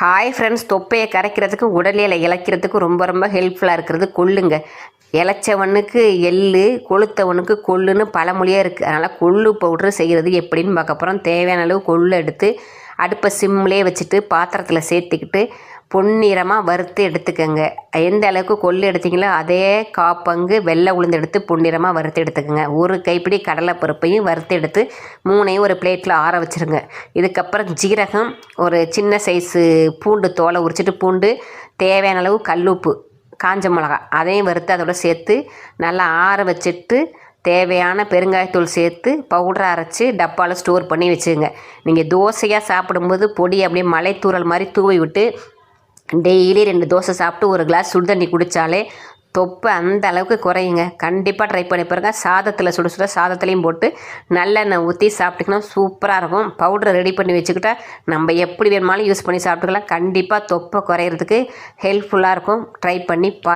Hi friends, தொப்பையை கரைக்கிறதுக்கும் உடலில் இளைக்கிறதுக்கும் ரொம்ப ரொம்ப ஹெல்ப்ஃபுல்லாக இருக்கிறது கொள்ளுங்க. இளைச்சவனுக்கு எள்ளு, கொளுத்தவனுக்கு கொள்ளுன்னு பழமொழியாக இருக்குது. அதனால் கொள்ளு பவுட்ரு செய்கிறது எப்படின்னு பார்க்க போகிறோம். தேவையான அளவு கொள்ளு எடுத்து அடுப்பை சிம்லேயே வச்சுட்டு பாத்திரத்தில் சேர்த்துக்கிட்டு பொன்னிறமாக வறுத்து எடுத்துக்கோங்க. எந்த அளவுக்கு கொள்ளு எடுத்தீங்களோ அதே காப்பங்கு வெள்ளை உளுந்து எடுத்து பொன்னிறமாக வறுத்து எடுத்துக்கோங்க. ஒரு கைப்பிடி கடலைப்பருப்பையும் வறுத்து எடுத்து மூணையும் ஒரு பிளேட்டில் ஆற வச்சுருங்க. இதுக்கப்புறம் ஜீரகம், ஒரு சின்ன சைஸு பூண்டு தோலை உரிச்சிட்டு பூண்டு, தேவையான அளவு கல்லுப்பு, காஞ்ச மிளகா அதையும் வறுத்து அதோட சேர்த்து நல்லா ஆற வச்சுட்டு தேவையான பெருங்காயத்தூள் சேர்த்து பவுடரை அரைச்சி டப்பாவில் ஸ்டோர் பண்ணி வச்சுங்க. நீங்கள் தோசையாக சாப்பிடும்போது பொடி அப்படியே மலைத்தூரல் மாதிரி தூவி விட்டு டெய்லி 2 தோசை சாப்பிட்டு ஒரு கிளாஸ் சுடு தண்ணி குடித்தாலே தொப்பை அந்த அளவுக்கு குறையுங்க. கண்டிப்பாக ட்ரை பண்ணி பாருங்க. சாதத்தில் சுட சுட சாதத்துலேயும் போட்டு நல்லெண்ணெய் ஊற்றி சாப்பிட்டிங்கன்னா சூப்பராக இருக்கும். பவுடரை ரெடி பண்ணி வச்சுக்கிட்டா நம்ம எப்படி வேணுமாலும் யூஸ் பண்ணி சாப்பிட்டுக்கலாம். கண்டிப்பாக தொப்பை குறையிறதுக்கு ஹெல்ப்ஃபுல்லாக இருக்கும். ட்ரை பண்ணி